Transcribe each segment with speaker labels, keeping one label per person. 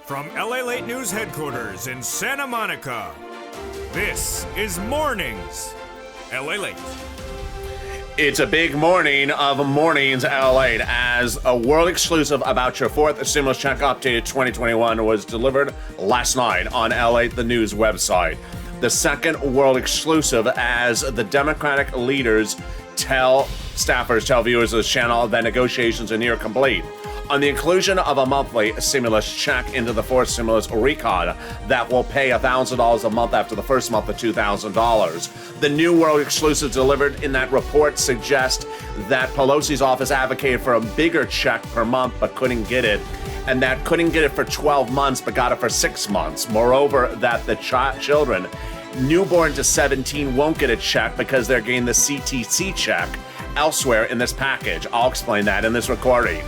Speaker 1: From Lalate News headquarters in Santa Monica, this is Mornings Lalate.
Speaker 2: It's a big morning of Mornings Lalate as a world exclusive about your fourth stimulus check updated 2021 was delivered last night on Lalate, the news website. The second world exclusive as the Democratic leaders tell viewers of this channel that negotiations are near complete on the inclusion of a monthly stimulus check into the fourth stimulus recon that will pay $1,000 a month after the first month of $2,000. The new world exclusive delivered in that report suggests that Pelosi's office advocated for a bigger check per month but couldn't get it, and that couldn't get it for 12 months but got it for 6 months. Moreover, that the children newborn to 17 won't get a check because they're getting the CTC check elsewhere in this package. I'll explain that in this recording.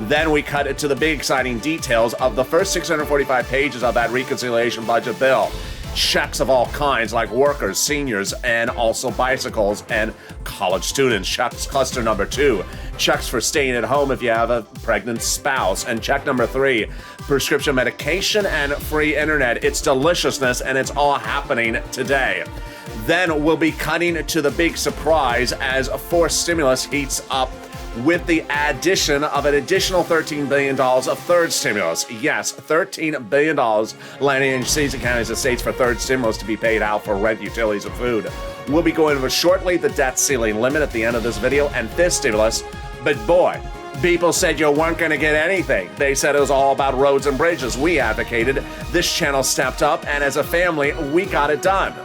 Speaker 2: Then we cut it to the big exciting details of the first 645 pages of that reconciliation budget bill. Checks of all kinds like workers, seniors, and also bicycles and college students. Checks cluster number 2. Checks for staying at home if you have a pregnant spouse. And check number 3, prescription medication and free internet. It's deliciousness and it's all happening today. Then we'll be cutting to the big surprise as a fourth stimulus heats up with the addition of an additional $13 billion of third stimulus. Yes, $13 billion landing in cities and counties and states for third stimulus to be paid out for rent, utilities, and food. We'll be going over shortly the debt ceiling limit at the end of this video and fifth stimulus. But boy, people said you weren't going to get anything. They said it was all about roads and bridges. We advocated. This channel stepped up, and as a family, we got it done.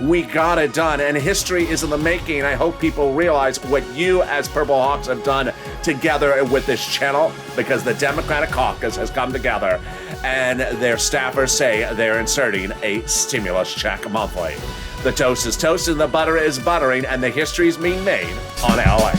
Speaker 2: We got it done, and history is in the making. I hope people realize what you as Purple Hawks have done together with this channel, because the Democratic caucus has come together and their staffers say they're inserting a stimulus check monthly. The toast is toasted, the butter is buttering, and the history is being made on LA.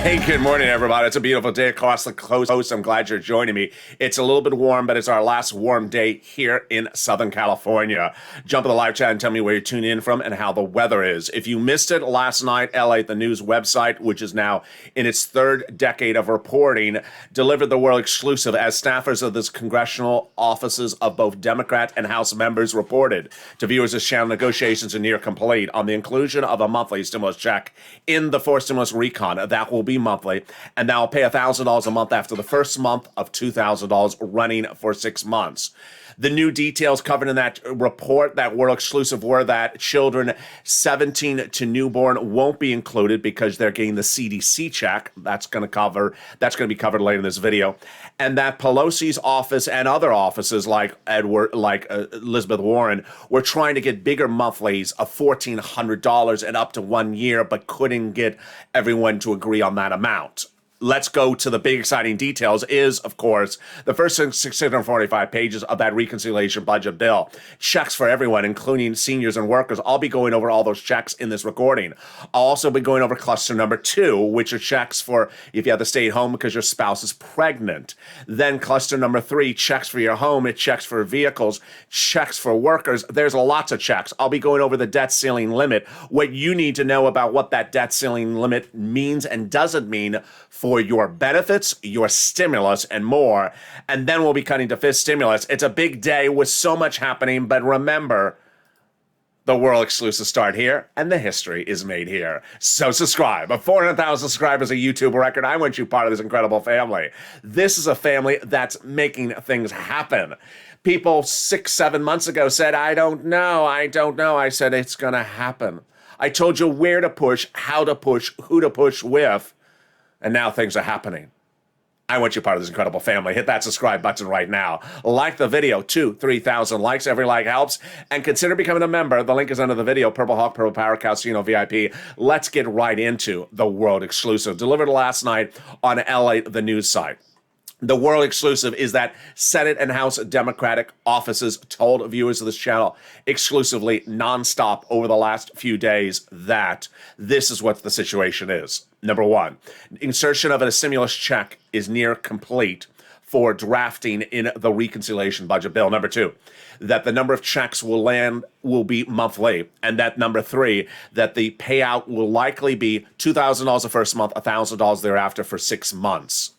Speaker 2: Hey, good morning, everybody. It's a beautiful day across the coast. I'm glad you're joining me. It's a little bit warm, but it's our last warm day here in Southern California. Jump in the live chat and tell me where you're tuning in from and how the weather is. If you missed it last night, LA, the news website, which is now in its third decade of reporting, delivered the world exclusive as staffers of this congressional offices of both Democrat and House members reported to viewers this channel negotiations are near complete on the inclusion of a monthly stimulus check in the fourth stimulus recon. That will be monthly, and now pay $1,000 a month after the first month of $2,000 running for 6 months. The new details covered in that report, that world exclusive, were that children 17 to newborn won't be included because they're getting the CDC check. That's going to be covered later in this video. And that Pelosi's office and other offices like Elizabeth Warren were trying to get bigger monthlies of $1,400 and up to 1 year, but couldn't get everyone to agree on that amount. Let's go to the big exciting details is, of course, the first 645 pages of that reconciliation budget bill. Checks for everyone, including seniors and workers. I'll be going over all those checks in this recording. I'll also be going over cluster number 2, which are checks for if you have to stay at home because your spouse is pregnant. Then cluster number 3, checks for your home. It checks for vehicles, checks for workers. There's lots of checks. I'll be going over the debt ceiling limit, what you need to know about what that debt ceiling limit means and doesn't mean for your benefits, your stimulus, and more. And then we'll be cutting to fifth stimulus. It's a big day with so much happening, but remember, the world exclusive start here, and the history is made here. So subscribe. 400,000 subscribers, a YouTube record. I want you part of this incredible family. This is a family that's making things happen. People 6-7 months ago said, I don't know. I said, it's going to happen. I told you where to push, how to push, who to push with. And now things are happening. I want you part of this incredible family. Hit that subscribe button right now. Like the video, 2,000-3,000 likes. Every like helps. And consider becoming a member. The link is under the video. Purple Hawk, Purple Power, Calcino VIP. Let's get right into the world exclusive. Delivered last night on LA, the news site. The world exclusive is that Senate and House Democratic offices told viewers of this channel exclusively, nonstop over the last few days, that this is what the situation is. Number one, insertion of a stimulus check is near complete for drafting in the reconciliation budget bill. Number two, that the number of checks will be monthly. And that number three, that the payout will likely be $2,000 the first month, $1,000 thereafter for 6 months.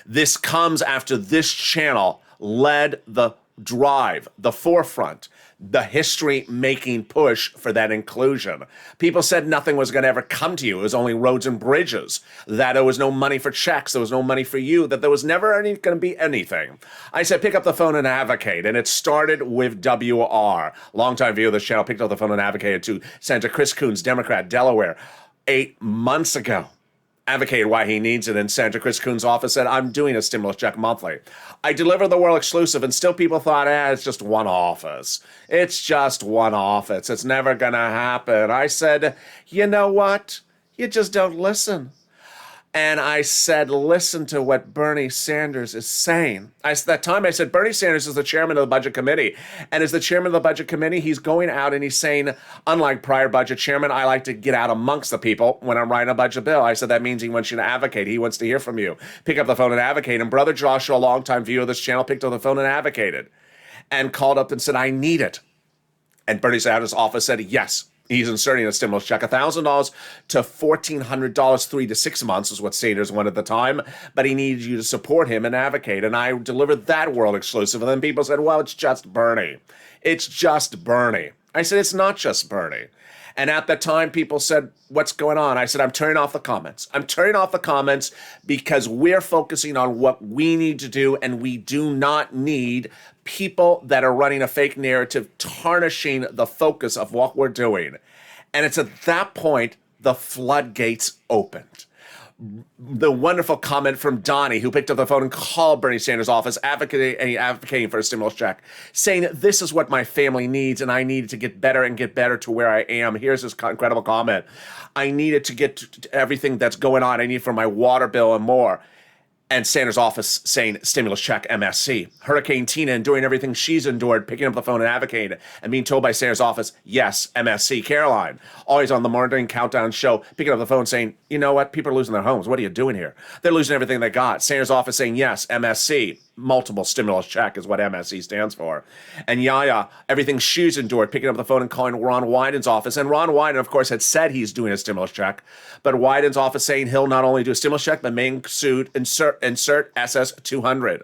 Speaker 2: This comes after this channel led the drive, the forefront, the history-making push for that inclusion. People said nothing was going to ever come to you. It was only roads and bridges, that there was no money for checks, there was no money for you, that there was never going to be anything. I said, pick up the phone and advocate. And it started with WR. Longtime viewer of this channel picked up the phone and advocated to Senator Chris Coons, Democrat, Delaware, 8 months ago. Advocated why he needs it, and Senator Chris Coons' office said, I'm doing a stimulus check monthly. I delivered the world exclusive, and still people thought, it's just one office. It's just one office. It's never going to happen. I said, you know what? You just don't listen. And I said, listen to what Bernie Sanders is saying. At that time, I said, Bernie Sanders is the chairman of the Budget Committee. And as the chairman of the Budget Committee, he's going out and he's saying, unlike prior budget chairman, I like to get out amongst the people when I'm writing a budget bill. I said, that means he wants you to advocate. He wants to hear from you. Pick up the phone and advocate. And Brother Joshua, a longtime viewer of this channel, picked up the phone and advocated and called up and said, I need it. And Bernie Sanders' office said, yes. He's inserting a stimulus check, $1,000 to $1,400, 3 to 6 months is what Sanders wanted at the time, but he needed you to support him and advocate. And I delivered that world exclusive. And then people said, well, it's just Bernie. It's just Bernie. I said, it's not just Bernie. And at that time, people said, what's going on? I said, I'm turning off the comments. I'm turning off the comments because we're focusing on what we need to do, and we do not need people that are running a fake narrative tarnishing the focus of what we're doing. And it's at that point the floodgates opened. The wonderful comment from Donnie, who picked up the phone and called Bernie Sanders' office, advocating for a stimulus check, saying, this is what my family needs, and I needed to get better and get better to where I am. Here's this incredible comment. I needed to get to everything that's going on. I need for my water bill and more. And Sanders' office saying, stimulus check, MSC. Hurricane Tina enduring everything she's endured, picking up the phone and advocating, and being told by Sanders' office, yes, MSC. Caroline, always on the morning countdown show, picking up the phone saying, you know what, people are losing their homes. What are you doing here? They're losing everything they got. Sanders' office saying, yes, MSC. Multiple stimulus check is what MSC stands for. And Yaya, everything she's endured, picking up the phone and calling Ron Wyden's office. And Ron Wyden, of course, had said he's doing a stimulus check, but Wyden's office saying he'll not only do a stimulus check, but may insert SS 200.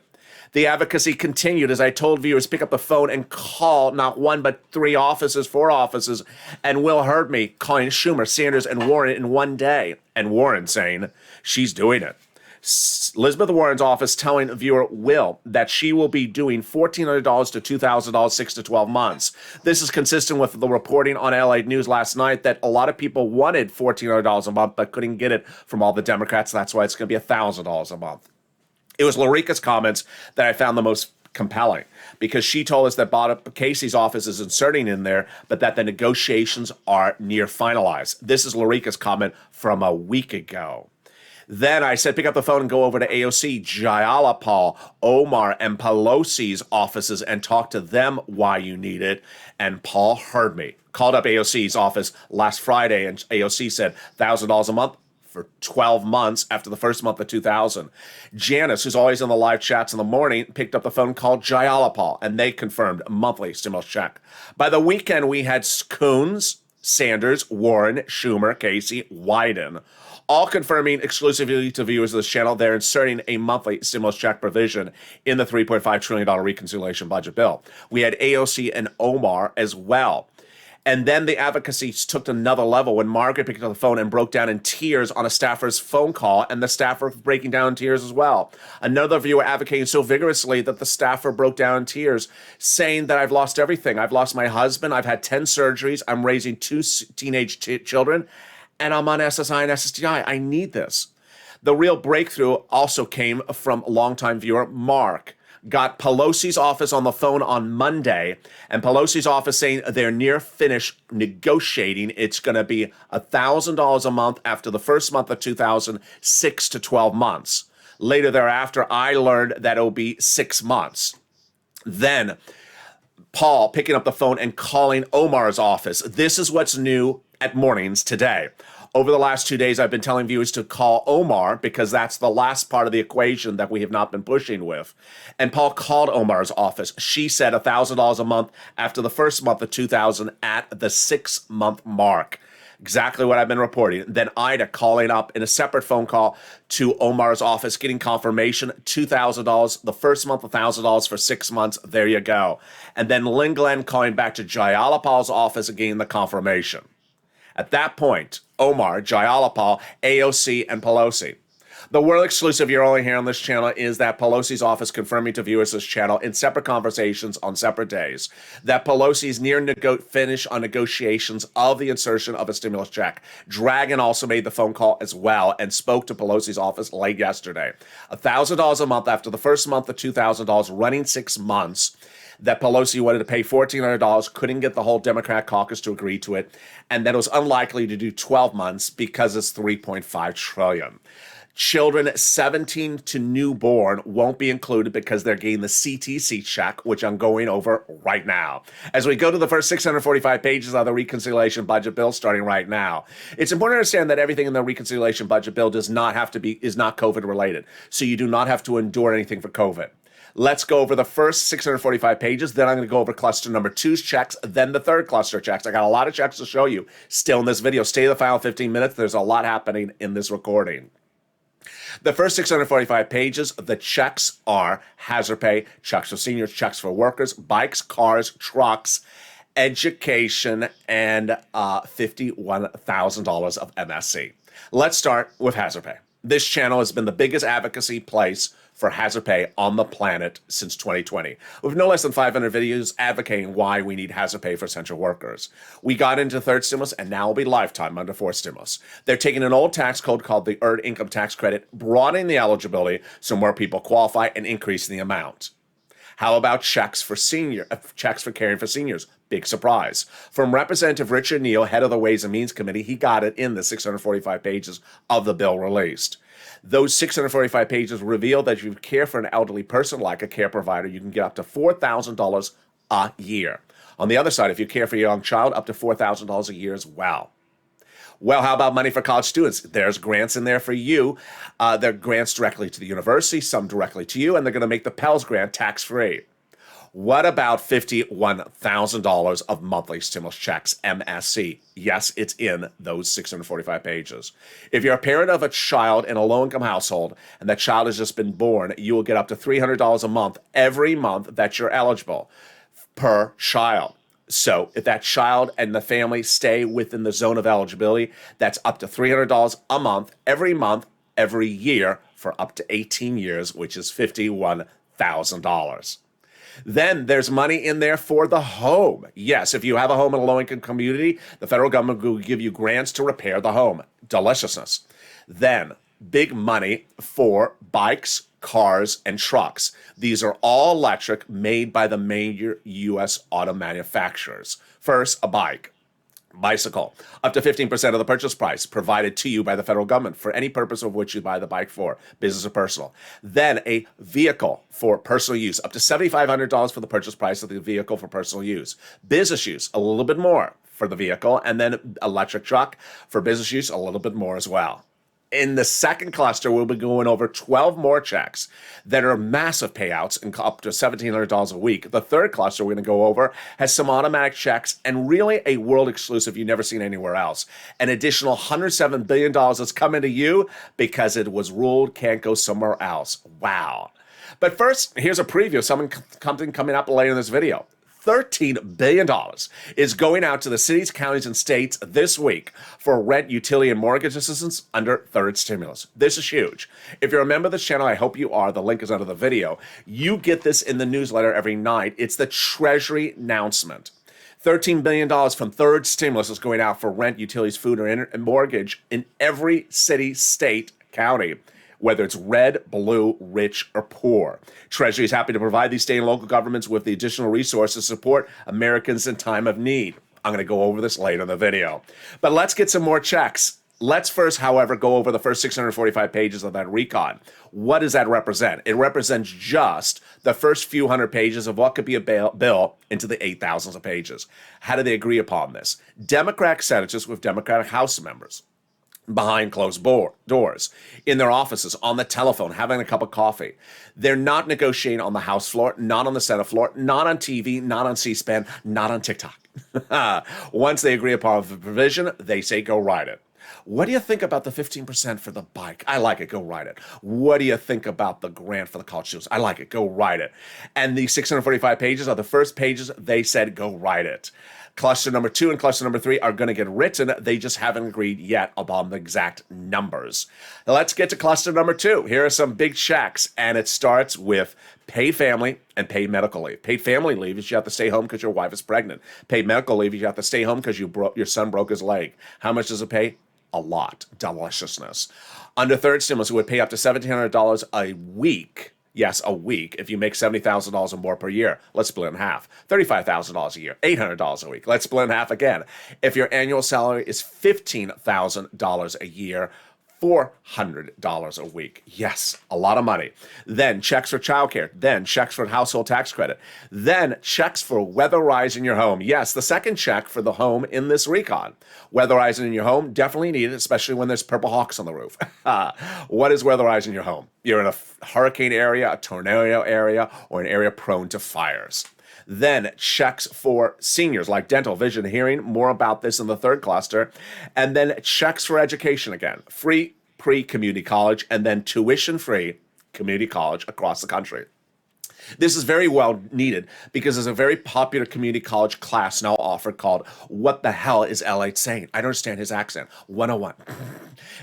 Speaker 2: The advocacy continued as I told viewers, pick up the phone and call not one, but 3 offices, 4 offices. And Will heard me calling Schumer, Sanders, and Warren in one day. And Warren saying she's doing it. Elizabeth Warren's office telling viewer Will that she will be doing $1,400 to $2,000, 6 to 12 months. This is consistent with the reporting on LA News last night that a lot of people wanted $1,400 a month but couldn't get it from all the Democrats. That's why it's going to be $1,000 a month. It was Larica's comments that I found the most compelling, because she told us that Bob Casey's office is inserting in there, but that the negotiations are near finalized. This is Larica's comment from a week ago. Then I said, pick up the phone and go over to AOC, Jayalapal, Omar, and Pelosi's offices and talk to them why you need it. And Paul heard me. Called up AOC's office last Friday, and AOC said $1,000 a month for 12 months after the first month of 2000. Janice, who's always in the live chats in the morning, picked up the phone, called Jayalapal, and they confirmed a monthly stimulus check. By the weekend, we had Coons, Sanders, Warren, Schumer, Casey, Wyden, all confirming exclusively to viewers of this channel they're inserting a monthly stimulus check provision in the $3.5 trillion reconciliation budget bill. We had AOC and Omar as well. And then the advocacy took another level when Margaret picked up the phone and broke down in tears on a staffer's phone call, and the staffer breaking down in tears as well. Another viewer advocating so vigorously that the staffer broke down in tears, saying that I've lost everything. I've lost my husband. I've had 10 surgeries. I'm raising 2 teenage children. And I'm on SSI and SSDI. I need this. The real breakthrough also came from longtime viewer Mark. Got Pelosi's office on the phone on Monday, and Pelosi's office saying they're near finished negotiating. It's going to be $1,000 a month after the first month of 2000, 6 to 12 months. Later thereafter, I learned that it'll be 6 months. Then Paul picking up the phone and calling Omar's office. This is what's new at Mornings today. Over the last 2 days, I've been telling viewers to call Omar because that's the last part of the equation that we have not been pushing with. And Paul called Omar's office. She said $1,000 a month after the first month of $2,000 at the 6-month mark. Exactly what I've been reporting. Then Ida calling up in a separate phone call to Omar's office, getting confirmation, $2,000, the first month, $1,000 for 6 months. There you go. And then Lynn Glenn calling back to Jayalapal's office, again, the confirmation. At that point, Omar, Jayalapal, AOC, and Pelosi. The world exclusive you're only hearing on this channel is that Pelosi's office confirming to viewers this channel in separate conversations on separate days that Pelosi's near finish on negotiations of the insertion of a stimulus check. Dragon also made the phone call as well and spoke to Pelosi's office late yesterday. $1,000 a month after the first month of $2,000 running 6 months. That Pelosi wanted to pay $1,400, couldn't get the whole Democrat caucus to agree to it, and that it was unlikely to do 12 months because it's $3.5 trillion. Children 17 to newborn won't be included because they're getting the CTC check, which I'm going over right now. As we go to the first 645 pages of the reconciliation budget bill starting right now, it's important to understand that everything in the reconciliation budget bill is not COVID related. So you do not have to endure anything for COVID. Let's go over the first 645 pages. Then I'm going to go over cluster number 2's checks, then the third cluster checks. I got a lot of checks to show you still in this video. Stay the final 15 minutes. There's a lot happening in this recording. The first 645 pages, the checks are hazard pay, checks for seniors, checks for workers, bikes, cars, trucks, education, and $51,000 of MSC. Let's start with hazard pay. This channel has been the biggest advocacy place for hazard pay on the planet since 2020, with no less than 500 videos advocating why we need hazard pay for essential workers. We got into third stimulus, and now will be lifetime under fourth stimulus. They're taking an old tax code called the Earned Income Tax Credit, broadening the eligibility so more people qualify, and increasing the amount. How about checks for caring for seniors? Big surprise. From Representative Richard Neal, head of the Ways and Means Committee, he got it in the 645 pages of the bill released. Those 645 pages reveal that if you care for an elderly person like a care provider, you can get up to $4,000 a year. On the other side, if you care for a young child, up to $4,000 a year as well. Well, how about money for college students? There's grants in there for you. They're grants directly to the university, some directly to you, and they're going to make the Pell's grant tax-free. What about $51,000 of monthly stimulus checks, MSC? Yes, it's in those 645 pages. If you're a parent of a child in a low-income household and that child has just been born, you will get up to $300 a month every month that you're eligible per child. So if that child and the family stay within the zone of eligibility, that's up to $300 a month, every year for up to 18 years, which is $51,000. Then there's money in there for the home. Yes, if you have a home in a low-income community, the federal government will give you grants to repair the home. Deliciousness. Then big money for bikes, cars, and trucks. These are all electric, made by the major U.S. auto manufacturers. First, a bicycle, up to 15% of the purchase price provided to you by the federal government for any purpose of which you buy the bike for, business or personal. Then a vehicle for personal use, up to $7,500 for the purchase price of the vehicle for personal use. Business use, a little bit more for the vehicle, and then electric truck for business use, a little bit more as well. In the second cluster, we'll be going over 12 more checks that are massive payouts and up to $1,700 a week. The third cluster we're going to go over has some automatic checks and really a world exclusive you've never seen anywhere else. An additional $107 billion that's coming to you because it was ruled can't go somewhere else. Wow. But first, here's a preview of something coming up later in this video. $13 billion is going out to the cities, counties, and states this week for rent, utility, and mortgage assistance under third stimulus. This is huge. If you're a member of this channel, I hope you are. The link is under the video. You get this in the newsletter every night. It's the Treasury announcement. $13 billion from third stimulus is going out for rent, utilities, food, and mortgage in every city, state, county, whether it's red, blue, rich, or poor. Treasury is happy to provide these state and local governments with the additional resources to support Americans in time of need. I'm going to go over this later in the video. But let's get some more checks. Let's first, however, go over the first 645 pages of that recon. What does that represent? It represents just the first few hundred pages of what could be a bill into the 8,000s of pages. How do they agree upon this? Democratic senators with Democratic House members behind closed doors, in their offices, on the telephone, having a cup of coffee. They're not negotiating on the House floor, not on the Senate floor, not on TV, not on C-SPAN, not on TikTok. Once they agree upon the provision, they say go write it. What do you think about the 15% for the bike? I like it. Go write it. What do you think about the grant for the college students? I like it. Go write it. And the 645 pages are the first pages they said go write it. Cluster number 2 and cluster number 3 are going to get written. They just haven't agreed yet upon the exact numbers. Now let's get to cluster number 2. Here are some big checks, and it starts with paid family and paid medical leave. Paid family leave is you have to stay home because your wife is pregnant. Paid medical leave is you have to stay home because your son broke his leg. How much does it pay? A lot. Deliciousness. Under third stimulus, it would pay up to $1,700 a week. Yes, a week. If you make $70,000 or more per year, let's split it in half. $35,000 a year, $800 a week. Let's split in half again. If your annual salary is $15,000 a year, $400 a week. Yes, a lot of money. Then checks for childcare. Then checks for household tax credit. Then checks for weatherizing your home. Yes, the second check for the home in this recon. Weatherizing in your home, definitely needed, especially when there's purple hawks on the roof. What is weatherizing your home? You're in a hurricane area, a tornado area, or an area prone to fires. Then checks for seniors like dental, vision, hearing. More about this in the third cluster. And then checks for education again. Free pre-community college and then tuition-free community college across the country. This is very well needed because there's a very popular community college class now offered called What the Hell is Lalate Saying? I don't understand his accent. 101.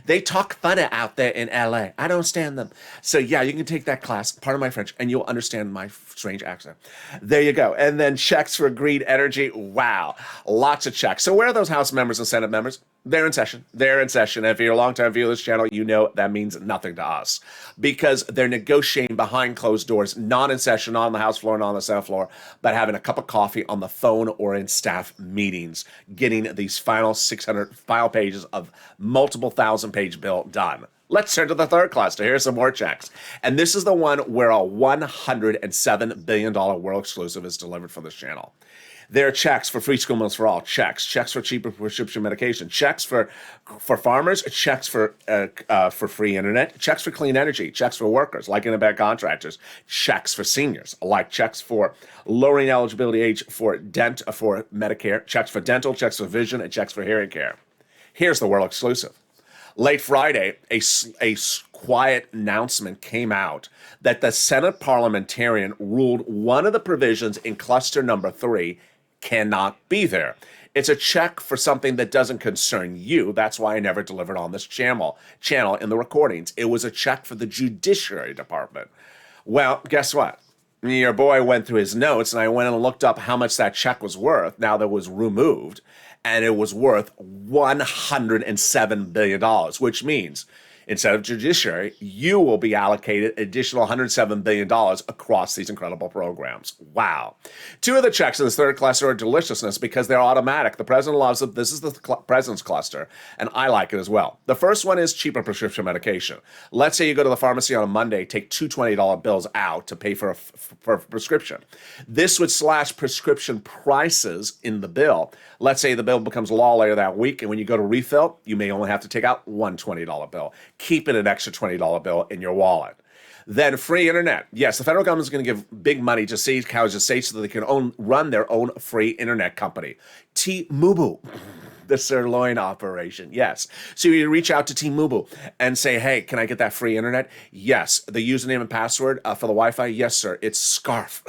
Speaker 2: They talk funny out there in LA. I don't understand them. So yeah, you can take that class, pardon my French, and you'll understand my strange accent. There you go. And then checks for green energy. Wow. Lots of checks. So where are those House members and Senate members? They're in session. They're in session. If you're a long-time viewer of this channel, you know that means nothing to us because they're negotiating behind closed doors, not in session, not on the House floor, not on the Senate floor, but having a cup of coffee on the phone or in staff meetings, getting these final 600 file pages of multiple thousand-page bill done. Let's turn to the third cluster. Here's some more checks. And this is the one where a $107 billion world exclusive is delivered for this channel. There are checks for free school meals for all, checks for cheaper prescription medication, checks for farmers, checks for free internet, checks for clean energy, checks for workers, like independent contractors, checks for seniors, like checks for lowering eligibility age for Medicare, checks for dental, checks for vision, and checks for hearing care. Here's the world exclusive. Late Friday, a quiet announcement came out that the Senate parliamentarian ruled one of the provisions in cluster number 3 cannot be there. It's a check for something that doesn't concern you. That's why I never delivered on this channel in the recordings. It was a check for the Judiciary Department. Well, guess what? Your boy went through his notes, and I went and looked up how much that check was worth. Now that was removed, and it was worth $107 billion, which means instead of judiciary, you will be allocated additional $107 billion across these incredible programs. Wow. 2 of the checks in this third cluster are deliciousness because they're automatic. The president loves it. This is the president's cluster, and I like it as well. The first one is cheaper prescription medication. Let's say you go to the pharmacy on a Monday, take two $20 bills out to pay for a prescription. This would slash prescription prices in the bill. Let's say the bill becomes law later that week, and when you go to refill, you may only have to take out one $20 bill. Keep it an extra $20 bill in your wallet. Then free internet. Yes, the federal government is going to give big money to cities, counties, and states so that they can run their own free internet company. T-Mobile, the sirloin operation. Yes. So you reach out to T-Mobile and say, hey, can I get that free internet? Yes. The username and password for the Wi-Fi? Yes, sir. It's SCARF.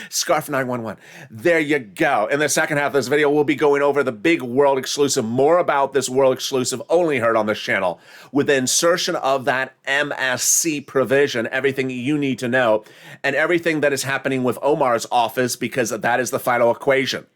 Speaker 2: Scarf 911. There you go. In the second half of this video, we'll be going over the big world exclusive, more about this world exclusive only heard on this channel, with the insertion of that MSC provision, everything you need to know, and everything that is happening with Omar's office, because that is the final equation.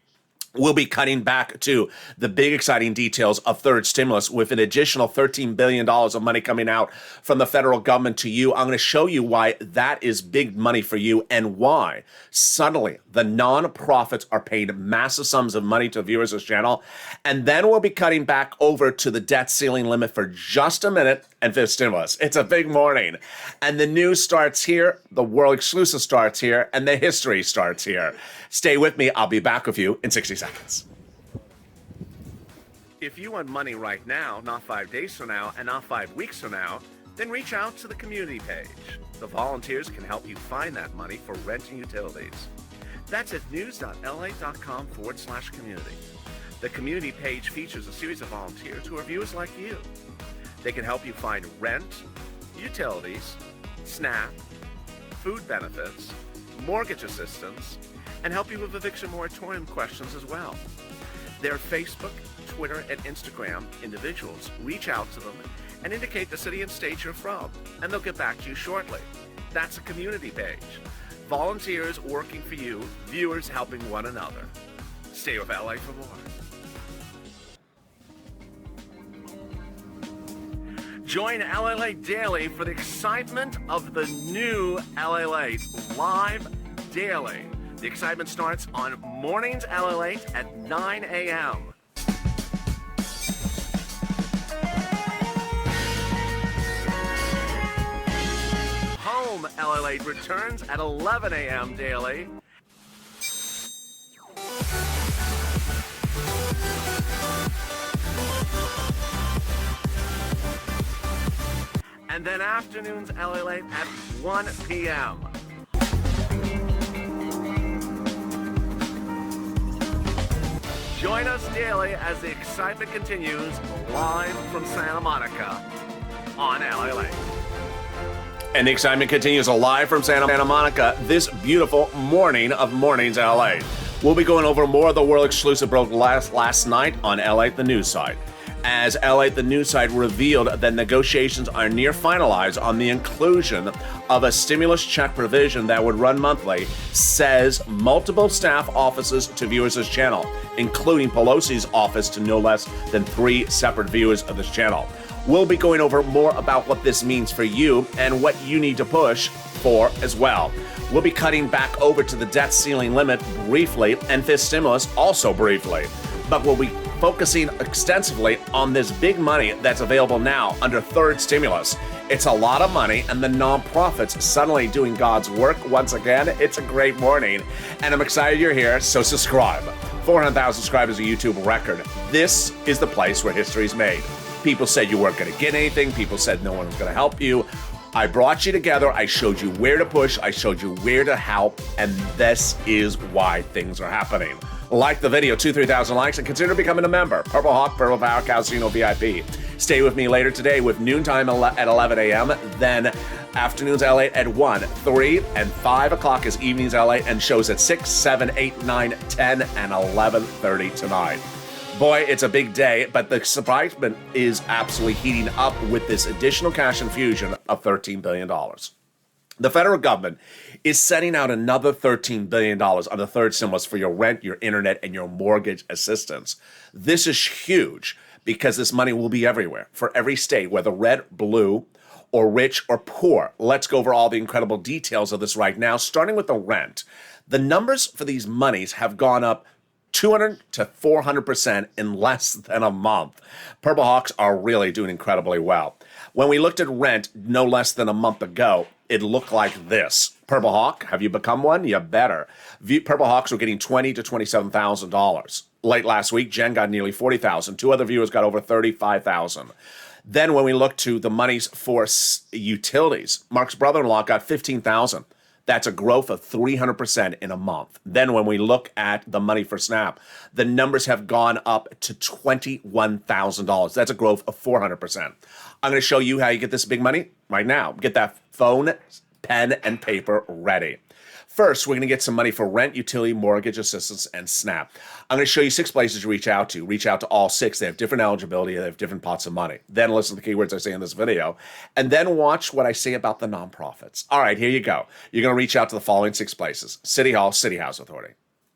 Speaker 2: We'll be cutting back to the big exciting details of third stimulus with an additional $13 billion of money coming out from the federal government to you. I'm going to show you why that is big money for you and why suddenly the nonprofits are paid massive sums of money to viewers of this channel. And then we'll be cutting back over to the debt ceiling limit for just a minute and fifth stimulus. It's a big morning. And the news starts here, the world exclusive starts here, and the history starts here. Stay with me. I'll be back with you in 60 seconds. If you want money right now, not 5 days from now, and not 5 weeks from now, then reach out to the community page. The volunteers can help you find that money for rent and utilities. That's at news.la.com/community. The community page features a series of volunteers who are viewers like you. They can help you find rent, utilities, SNAP, food benefits, mortgage assistance, and help you with eviction moratorium questions as well. Their Facebook, Twitter, and Instagram individuals reach out to them and indicate the city and state you're from, and they'll get back to you shortly. That's a community page. Volunteers working for you, viewers helping one another. Stay with LA for more. Join LA Daily for the excitement of the new LA live daily. The excitement starts on mornings LA at 9 a.m. Home LA returns at 11 a.m. daily. And then afternoons LA at 1 p.m. Join us daily as the excitement continues live from Santa Monica on LA. And the excitement continues live from Santa Monica this beautiful morning of Mornings LA. We'll be going over more of the world exclusive broke last night on LA The News Side. As LA The News Side revealed that negotiations are near finalized on the inclusion of a stimulus check provision that would run monthly, says multiple staff offices to viewers of this channel, including Pelosi's office to no less than 3 separate viewers of this channel. We'll be going over more about what this means for you and what you need to push for as well. We'll be cutting back over to the debt ceiling limit briefly and fifth stimulus also briefly. But we'll be focusing extensively on this big money that's available now under third stimulus. It's a lot of money, and the nonprofits suddenly doing God's work once again. It's a great morning, and I'm excited you're here, so subscribe. 400,000 subscribers, a YouTube record. This is the place where history's made. People said you weren't going to get anything. People said no one was going to help you. I brought you together. I showed you where to push. I showed you where to help, and this is why things are happening. Like the video, 2,000-3,000 likes, and consider becoming a member. Purple Hawk, Purple Power, Casino VIP. Stay with me later today with noontime at 11 a.m., then afternoons LA at 1, 3, and 5 o'clock is evenings LA, and shows at 6, 7, 8, 9, 10, and 11:30 tonight. Boy, it's a big day, but the excitement is absolutely heating up with this additional cash infusion of $13 billion. The federal government is setting out another $13 billion on the third stimulus for your rent, your internet, and your mortgage assistance. This is huge because this money will be everywhere for every state, whether red, blue, or rich or poor. Let's go over all the incredible details of this right now, starting with the rent. The numbers for these monies have gone up 200 to 400% in less than a month. Purple Hawks are really doing incredibly well. When we looked at rent no less than a month ago, it looked like this. Purple Hawk, have you become one? You better. Purple Hawks were getting $20,000 to $27,000. Late last week, Jen got nearly $40,000. 2 other viewers got over $35,000. Then when we look to the monies for utilities, Mark's brother-in-law got $15,000. That's a growth of 300% in a month. Then when we look at the money for SNAP, the numbers have gone up to $21,000. That's a growth of 400%. I'm going to show you how you get this big money right now. Get that phone, pen, and paper ready. First, we're going to get some money for rent, utility, mortgage assistance, and SNAP. I'm going to show you 6 places to reach out to. Reach out to all 6. They have different eligibility. They have different pots of money. Then listen to the keywords I say in this video. And then watch what I say about the nonprofits. All right, here you go. You're going to reach out to the following 6 places. City Hall, City House Authority.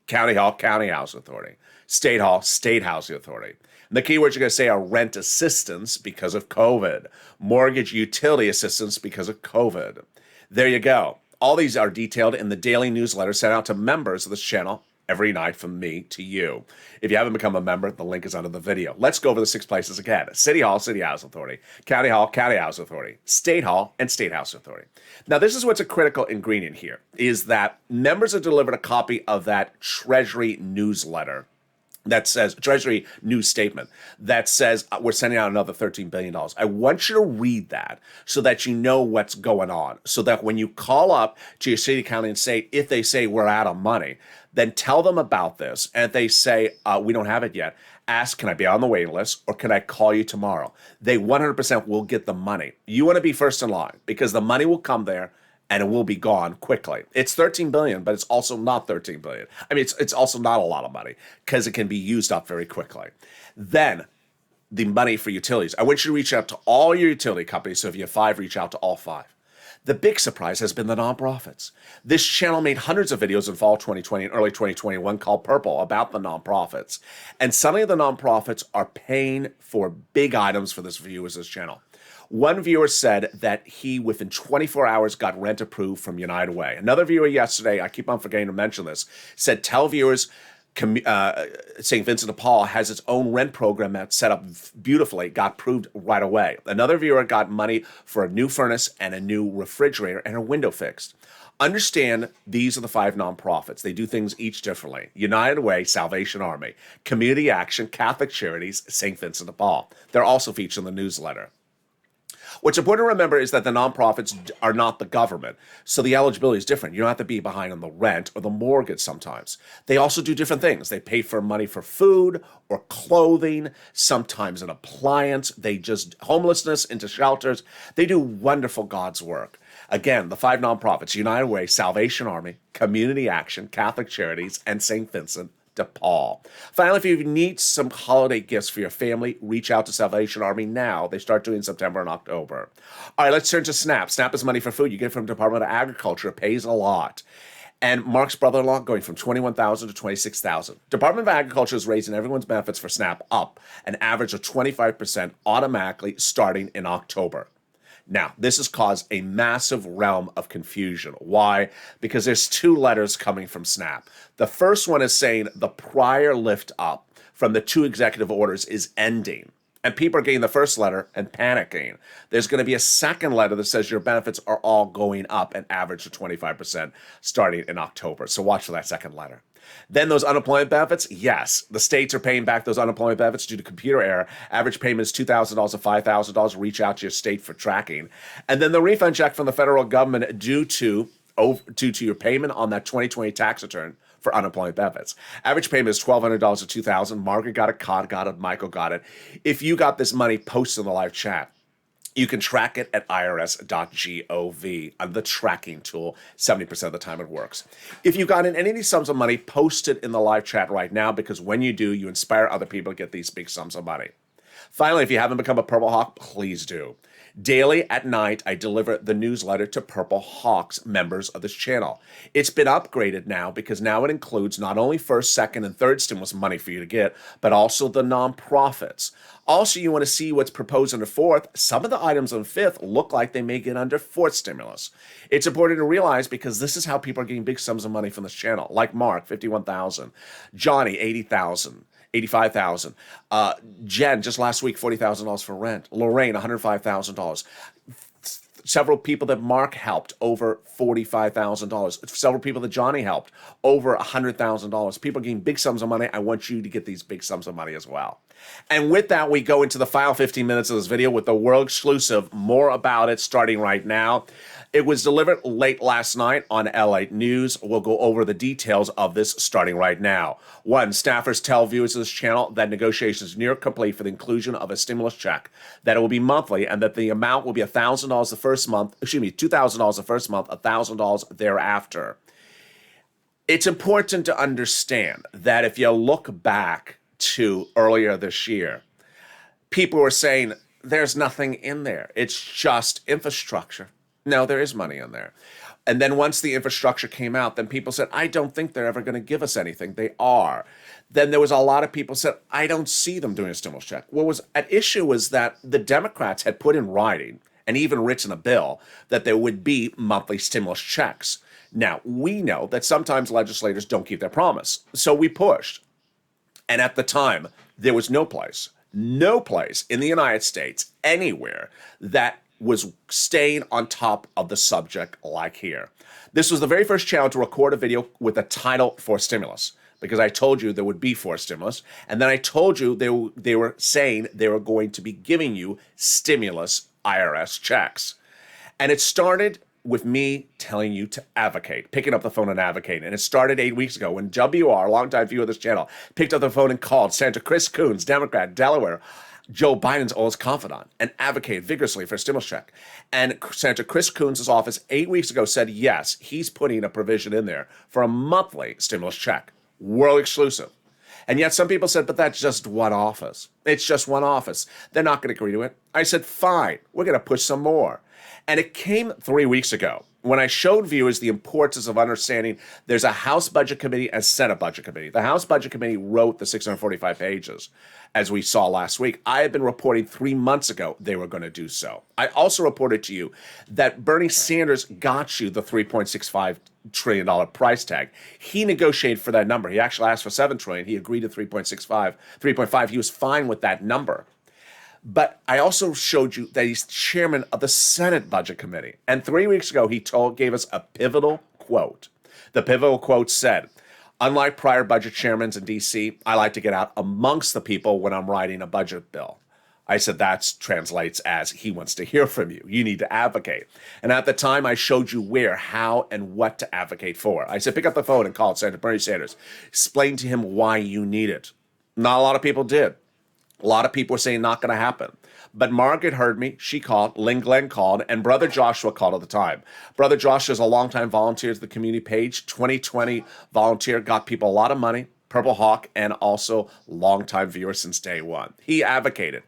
Speaker 2: County Hall, County Housing Authority. State Hall, State Housing Authority. And the keywords you're going to say are rent assistance because of COVID, mortgage utility assistance because of COVID. There you go. All these are detailed in the daily newsletter sent out to members of this channel every night from me to you. If you haven't become a member, the link is under the video. Let's go over the 6 places again. City Hall, City Housing Authority. County Hall, County Housing Authority. State Hall, and State Housing Authority. Now, this is what's a critical ingredient here, is that members are delivered a copy of that Treasury newsletter that says, Treasury news statement, that says we're sending out another $13 billion. I want you to read that so that you know what's going on, so that when you call up to your city, county, and state, if they say we're out of money, then tell them about this. And if they say, we don't have it yet, ask, can I be on the waiting list or can I call you tomorrow? They 100% will get the money. You want to be first in line because the money will come there and it will be gone quickly. It's $13 billion, but it's also not $13 billion. I mean, it's also not a lot of money because it can be used up very quickly. Then the money for utilities. I want you to reach out to all your utility companies. So if you have 5, reach out to all 5. The big surprise has been the nonprofits. This channel made hundreds of videos in fall 2020 and early 2021 called Purple about the nonprofits. And suddenly the nonprofits are paying for big items for this viewers this channel. One viewer said that he, within 24 hours, got rent approved from United Way. Another viewer yesterday, I keep on forgetting to mention this, said tell viewers St. Vincent de Paul has its own rent program that's set up beautifully, got approved right away. Another viewer got money for a new furnace and a new refrigerator and a window fixed. Understand, these are the 5 nonprofits. They do things each differently. United Way, Salvation Army, Community Action, Catholic Charities, St. Vincent de Paul. They're also featured in the newsletter. What's important to remember is that the nonprofits are not the government, so the eligibility is different. You don't have to be behind on the rent or the mortgage sometimes. They also do different things. They pay for money for food or clothing, sometimes an appliance. They just homelessness into shelters. They do wonderful God's work. Again, the 5 nonprofits: United Way, Salvation Army, Community Action, Catholic Charities, and St. Vincent de Paul. Finally, if you need some holiday gifts for your family, reach out to Salvation Army now. They start doing September and October. All right, let's turn to SNAP. SNAP is money for food. You get it from the Department of Agriculture. It pays a lot. And Mark's brother-in-law going from $21,000 to $26,000. Department of Agriculture is raising everyone's benefits for SNAP up an average of 25% automatically starting in October. Now, this has caused a massive realm of confusion. Why? Because there's 2 letters coming from SNAP. The first one is saying the prior lift up from the 2 executive orders is ending. And people are getting the first letter and panicking. There's going to be a second letter that says your benefits are all going up an average of 25% starting in October. So watch for that second letter. Then those unemployment benefits, yes, the states are paying back those unemployment benefits due to computer error. Average payment is $2,000 to $5,000. Reach out to your state for tracking. And then the refund check from the federal government due to your payment on that 2020 tax return for unemployment benefits. Average payment is $1,200 to $2,000. Margaret got it, Cod got it, Michael got it. If you got this money, post in the live chat. You can track it at irs.gov on the tracking tool. 70% of the time it works. If you got in any of these sums of money, post it in the live chat right now, because when you do, you inspire other people to get these big sums of money. Finally, if you haven't become a Purple Hawk, please do. Daily at night, I deliver the newsletter to Purple Hawks members of this channel. It's been upgraded now because now it includes not only first, second, and third stimulus money for you to get, but also the nonprofits. Also, you want to see what's proposed under fourth. Some of the items on fifth look like they may get under fourth stimulus. It's important to realize because this is how people are getting big sums of money from this channel. Like Mark, $51,000. Johnny, $80,000. $85,000. Jen, just last week, $40,000 for rent. Lorraine, $105,000. Several people that Mark helped, over $45,000. Several people that Johnny helped, over $100,000. People getting big sums of money. I want you to get these big sums of money as well. And with that, we go into the final 15 minutes of this video with the world exclusive. More about it starting right now. It was delivered late last night on Lalate News. We'll go over the details of this starting right now. 1, staffers tell viewers of this channel that negotiations are near complete for the inclusion of a stimulus check, that it will be monthly, and that the amount will be $1,000 the first month, $2,000 the first month, $1,000 thereafter. It's important to understand that if you look back to earlier this year, people were saying there's nothing in there. It's just infrastructure. No, there is money in there. And then once the infrastructure came out, then people said, I don't think they're ever going to give us anything. They are. Then there was a lot of people said, I don't see them doing a stimulus check. What was at issue was that the Democrats had put in writing and even written a bill that there would be monthly stimulus checks. Now, we know that sometimes legislators don't keep their promise. So we pushed. And at the time, there was no place in the United States, anywhere, that was staying on top of the subject like here. This was the very first channel to record a video with a title for stimulus, because I told you there would be for stimulus, and then I told you they were saying they were going to be giving you stimulus IRS checks. And it started with me telling you to advocate, picking up the phone and advocating. And it started 8 weeks ago when WR, a longtime viewer of this channel, picked up the phone and called Senator Chris Coons, Democrat, Delaware, Joe Biden's oldest confidant, and advocated vigorously for a stimulus check. And Senator Chris Coons' office 8 weeks ago said, yes, he's putting a provision in there for a monthly stimulus check, world exclusive. And yet some people said, but that's just one office. It's just one office. They're not going to agree to it. I said, fine, we're going to push some more. And it came 3 weeks ago when I showed viewers the importance of understanding there's a House Budget Committee and Senate Budget Committee. The House Budget Committee wrote the 645 pages, as we saw last week. I had been reporting 3 months ago they were going to do so. I also reported to you that Bernie Sanders got you the $3.65 trillion price tag. He negotiated for that number. He actually asked for $7 trillion. He agreed to 3.5. He was fine with that number. But I also showed you that he's chairman of the Senate Budget Committee. And 3 weeks ago, he gave us a pivotal quote. The pivotal quote said, unlike prior budget chairmen in D.C., I like to get out amongst the people when I'm writing a budget bill. I said that translates as he wants to hear from you. You need to advocate. And at the time, I showed you where, how, and what to advocate for. I said, pick up the phone and call Senator Bernie Sanders. Explain to him why you need it. Not a lot of people did. A lot of people were saying not going to happen. But Margaret heard me. She called. Lynn Glenn called. And Brother Joshua called at the time. Brother Joshua is a longtime volunteer to the community page. 2020 volunteer. Got people a lot of money. Purple Hawk. And also longtime viewer since day one. He advocated.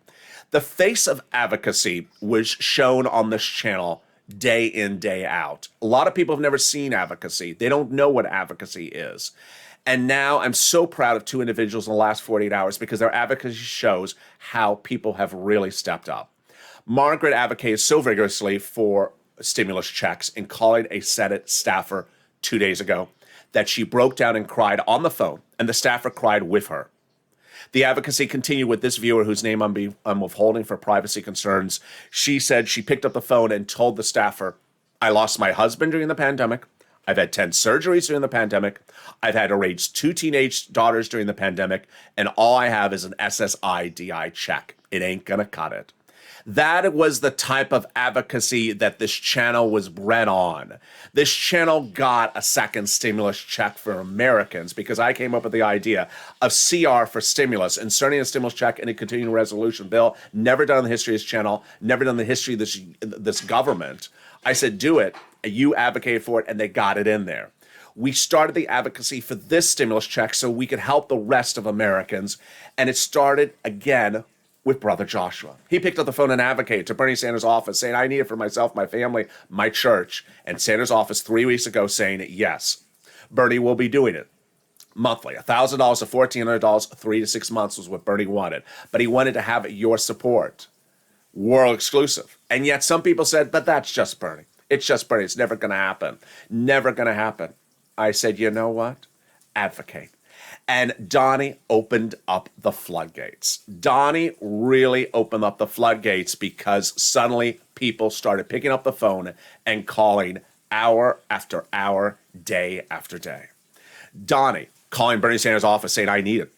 Speaker 2: The face of advocacy was shown on this channel day in, day out. A lot of people have never seen advocacy. They don't know what advocacy is. And now I'm so proud of two individuals in the last 48 hours because their advocacy shows how people have really stepped up. Margaret advocated so vigorously for stimulus checks and calling a Senate staffer 2 days ago that she broke down and cried on the phone, and the staffer cried with her. The advocacy continued with this viewer whose name I'm withholding for privacy concerns. She said she picked up the phone and told the staffer, I lost my husband during the pandemic. I've had 10 surgeries during the pandemic. I've had to raise 2 teenage daughters during the pandemic. And all I have is an SSI-DI check. It ain't going to cut it. That was the type of advocacy that this channel was bred on. This channel got a second stimulus check for Americans because I came up with the idea of CR for stimulus, inserting a stimulus check in a continuing resolution bill. Never done in the history of this channel, never done in the history of this government. I said, do it. You advocated for it, and they got it in there. We started the advocacy for this stimulus check so we could help the rest of Americans, and it started again with Brother Joshua. He picked up the phone and advocated to Bernie Sanders' office, saying, I need it for myself, my family, my church. And Sanders' office 3 weeks ago saying, yes, Bernie will be doing it. Monthly, $1,000 to $1,400, 3 to 6 months was what Bernie wanted. But he wanted to have your support. World exclusive. And yet some people said, but that's just Bernie. It's just Bernie. It's never going to happen. Never going to happen. I said, you know what? Advocate. And Donnie opened up the floodgates. Donnie really opened up the floodgates because suddenly people started picking up the phone and calling hour after hour, day after day. Donnie calling Bernie Sanders' office saying, I need it.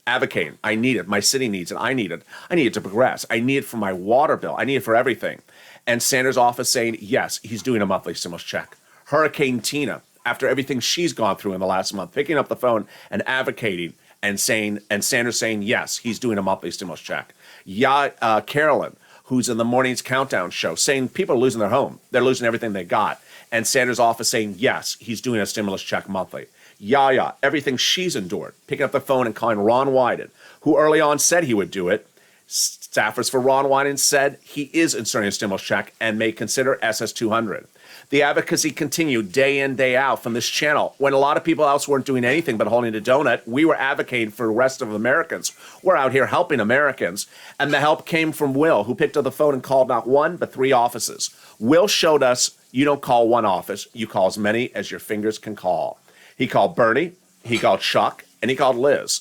Speaker 2: Advocating, I need it. My city needs it. I need it. I need it to progress. I need it for my water bill. I need it for everything. And Sanders' office saying, yes, he's doing a monthly stimulus check. Hurricane Tina, after everything she's gone through in the last month, picking up the phone and advocating and saying, and Sanders saying, yes, he's doing a monthly stimulus check. Carolyn, who's in the morning's countdown show, saying people are losing their home. They're losing everything they got. And Sanders' office saying, yes, he's doing a stimulus check monthly. Yaya, everything she's endured, picking up the phone and calling Ron Wyden, who early on said he would do it. Staffers for Ron Wyden said he is inserting a stimulus check and may consider SS-200. The advocacy continued day in, day out from this channel. When a lot of people else weren't doing anything but holding a donut, we were advocating for the rest of Americans. We're out here helping Americans. And the help came from Will, who picked up the phone and called not one, but 3 offices. Will showed us you don't call one office, you call as many as your fingers can call. He called Bernie, he called Chuck, and he called Liz.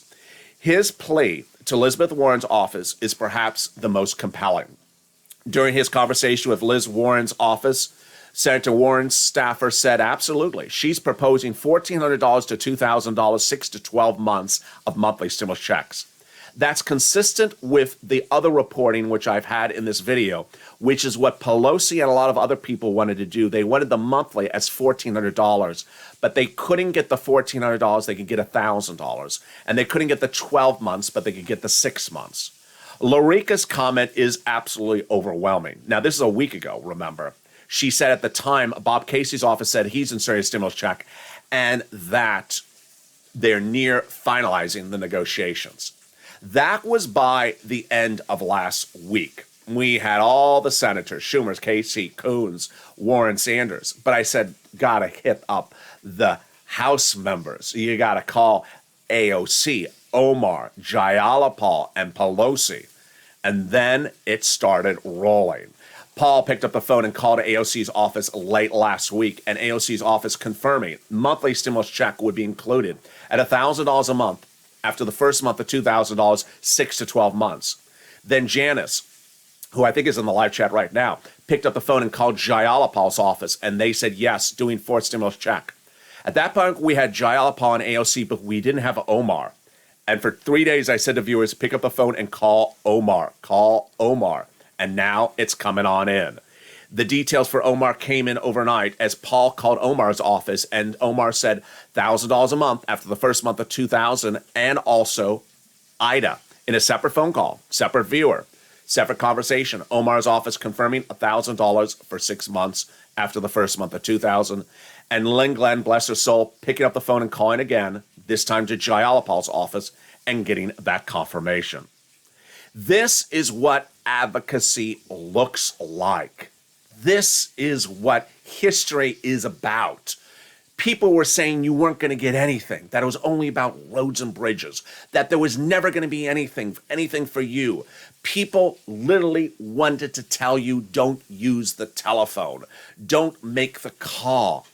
Speaker 2: His plea to Elizabeth Warren's office is perhaps the most compelling. During his conversation with Liz Warren's office, Senator Warren's staffer said absolutely. She's proposing $1,400 to $2,000, 6 to 12 months of monthly stimulus checks. That's consistent with the other reporting which I've had in this video, which is what Pelosi and a lot of other people wanted to do. They wanted the monthly as $1,400, but they couldn't get the $1,400. They could get $1,000. And they couldn't get the 12 months, but they could get the 6 months. Lorica's comment is absolutely overwhelming. Now, this is a week ago, remember. She said at the time, Bob Casey's office said he's inserting a stimulus check and that they're near finalizing the negotiations. That was by the end of last week. We had all the senators, Schumer, Casey, Coons, Warren, Sanders. But I said, gotta hit up the House members. You gotta call AOC, Omar, Jayalapal, and Pelosi. And then it started rolling. Paul picked up the phone and called AOC's office late last week, and AOC's office confirming monthly stimulus check would be included at $1,000 a month after the first month of $2,000, 6 to 12 months. Then Janice, who I think is in the live chat right now, picked up the phone and called Jayalapal's office, and they said yes, doing 4th stimulus check. At that point, we had Jayalapal and AOC, but we didn't have Omar. And for 3 days, I said to viewers, pick up the phone and call Omar. Call Omar. And now it's coming on in. The details for Omar came in overnight as Paul called Omar's office, and Omar said $1,000 a month after the first month of $2,000, and also Ida in a separate phone call, separate viewer, separate conversation. Omar's office confirming $1,000 for 6 months after the first month of $2,000, and Lynn Glenn, bless her soul, picking up the phone and calling again, this time to Jayalapal's office, and getting that confirmation. This is what advocacy looks like. This is what history is about. People were saying you weren't going to get anything, that it was only about roads and bridges, that there was never going to be anything for you. People literally wanted to tell you, don't use the telephone, don't make the call.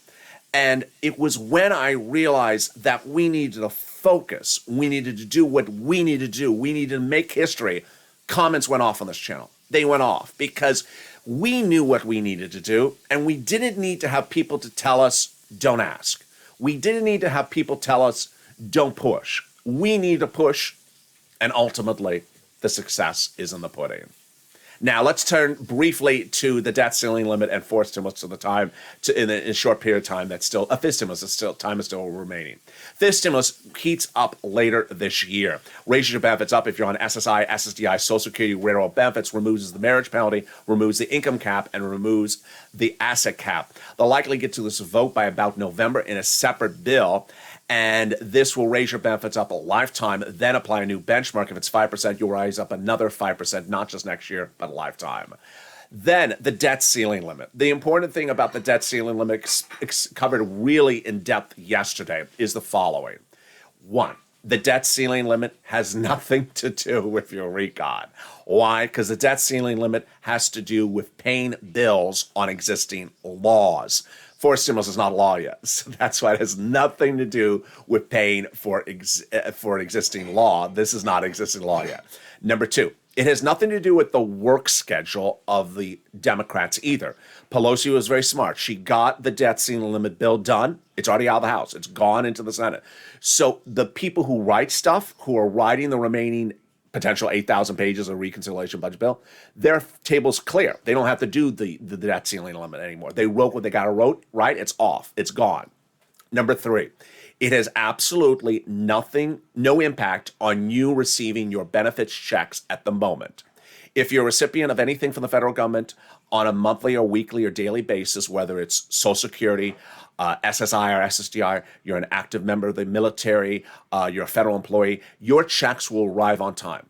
Speaker 2: And it was when I realized that we needed to focus, we needed to do what we needed to do, we needed to make history. Comments went off on this channel. They went off because we knew what we needed to do, and we didn't need to have people to tell us, don't ask. We didn't need to have people tell us, don't push. We need to push, and ultimately, the success is in the pudding. Now, let's turn briefly to the debt ceiling limit and 4th stimulus to the time, in a short period of time that's still, a 5th stimulus is still, time is still remaining. 5th stimulus heats up later this year. Raises your benefits up if you're on SSI, SSDI, Social Security, railroad benefits, removes the marriage penalty, removes the income cap, and removes the asset cap. They'll likely get to this vote by about November in a separate bill. And this will raise your benefits up a lifetime, then apply a new benchmark. If it's 5%, you'll rise up another 5%, not just next year, but a lifetime. Then the debt ceiling limit. The important thing about the debt ceiling limit covered really in depth yesterday is the following. 1, the debt ceiling limit has nothing to do with your recon. Why? Because the debt ceiling limit has to do with paying bills on existing laws. 4th stimulus is not a law yet, so that's why it has nothing to do with paying for an existing law. This is not existing law yet. Number 2, it has nothing to do with the work schedule of the Democrats either. Pelosi was very smart. She got the debt ceiling limit bill done. It's already out of the House. It's gone into the Senate. So the people who write stuff, who are writing the remaining potential 8,000 pages of reconciliation budget bill, their table's clear. They don't have to do the debt ceiling limit anymore. They wrote what they got to write. It's off. It's gone. Number 3, it has absolutely no impact on you receiving your benefits checks at the moment. If you're a recipient of anything from the federal government on a monthly or weekly or daily basis, whether it's Social Security, SSI or SSDI, you're an active member of the military, you're a federal employee, your checks will arrive on time.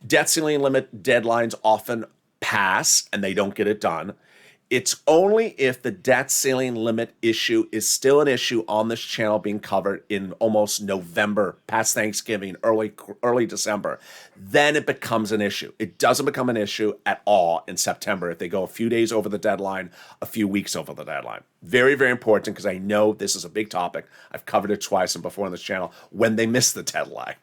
Speaker 2: Debt ceiling limit deadlines often pass and they don't get it done. It's only if the debt ceiling limit issue is still an issue on this channel being covered in almost November, past Thanksgiving, early December, then it becomes an issue. It doesn't become an issue at all in September if they go a few days over the deadline, a few weeks over the deadline. Very, very important, because I know this is a big topic. I've covered it twice and before on this channel when they miss the deadline.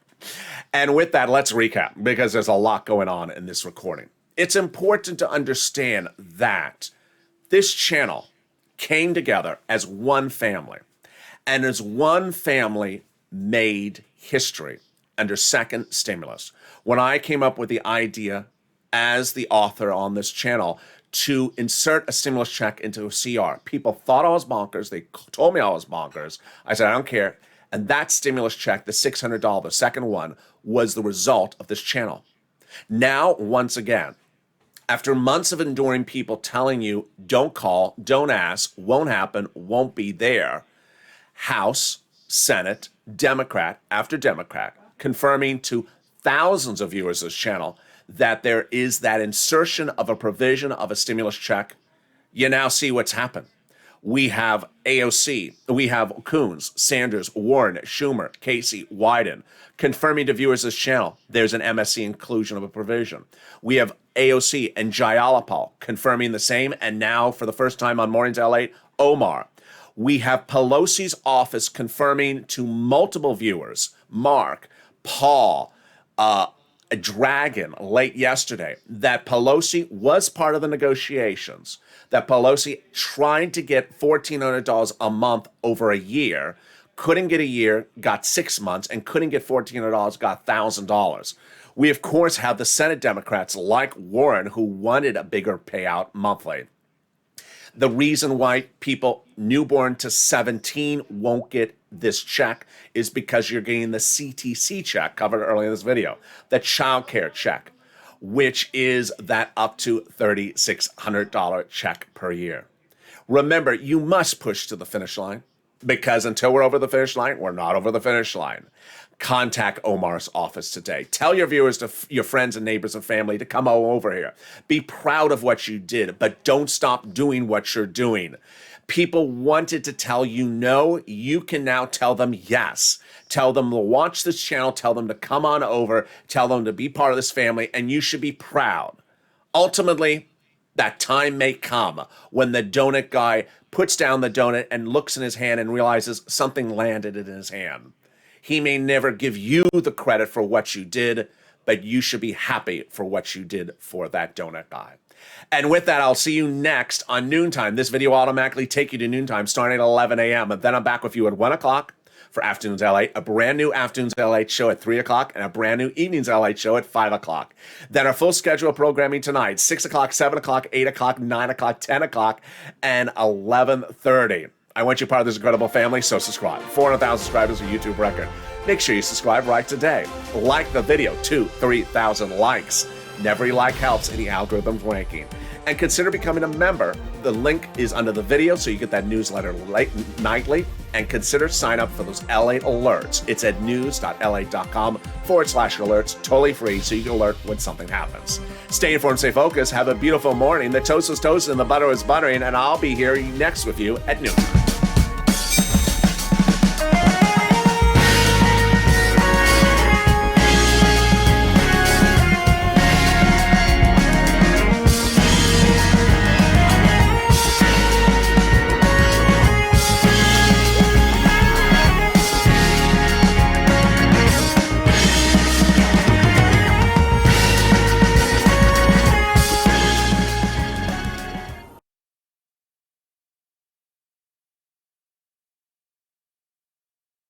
Speaker 2: And with that, let's recap, because there's a lot going on in this recording. It's important to understand that this channel came together as one family, and as one family made history under second stimulus. When I came up with the idea as the author on this channel to insert a stimulus check into a CR, people thought I was bonkers. They told me I was bonkers. I said, I don't care. And that stimulus check, the $600, the second one, was the result of this channel. Now, once again, after months of enduring people telling you, don't call, don't ask, won't happen, won't be there, House, Senate, Democrat after Democrat, confirming to thousands of viewers of this channel that there is that insertion of a provision of a stimulus check, you now see what's happened. We have AOC, we have Coons, Sanders, Warren, Schumer, Casey, Wyden, confirming to viewers of this channel there's an MSC inclusion of a provision. We have AOC and Jayalapal confirming the same, and now for the first time on Mornings L8, Omar. We have Pelosi's office confirming to multiple viewers, Mark, Paul, Dragon, late yesterday, that Pelosi was part of the negotiations, that Pelosi tried to get $1,400 a month over a year, couldn't get a year, got 6 months, and couldn't get $1,400, got $1,000. We, of course, have the Senate Democrats like Warren who wanted a bigger payout monthly. The reason why people newborn to 17 won't get this check is because you're getting the CTC check covered earlier in this video, the child care check, which is that up to $3,600 check per year. Remember, you must push to the finish line, because until we're over the finish line, we're not over the finish line. Contact Omar's office today. Tell your viewers, your friends and neighbors and family to come over here. Be proud of what you did, but don't stop doing what you're doing. People wanted to tell you no. You can now tell them yes. Tell them to watch this channel. Tell them to come on over. Tell them to be part of this family, and you should be proud. Ultimately, that time may come when the donut guy puts down the donut and looks in his hand and realizes something landed in his hand. He may never give you the credit for what you did, but you should be happy for what you did for that donut guy. And with that, I'll see you next on Noontime. This video will automatically take you to Noontime starting at 11 a.m. And then I'm back with you at 1 o'clock for Afternoons L8, a brand new Afternoons L8 show at 3 o'clock, and a brand new Evenings L8 show at 5 o'clock. Then our full schedule of programming tonight, 6 o'clock, 7 o'clock, 8 o'clock, 9 o'clock, 10 o'clock, and 11:30. I want you part of this incredible family, so subscribe. 400,000 subscribers, a YouTube record. Make sure you subscribe right today. Like the video, 3,000 likes. Every like helps in the algorithm's ranking. And consider becoming a member. The link is under the video, so you get that newsletter nightly. And consider sign up for those L8 alerts. It's at news.la.com/alerts, totally free, so you can alert when something happens. Stay informed, stay focused. Have a beautiful morning. The toast is toasted and the butter is buttering, and I'll be here next with you at noon.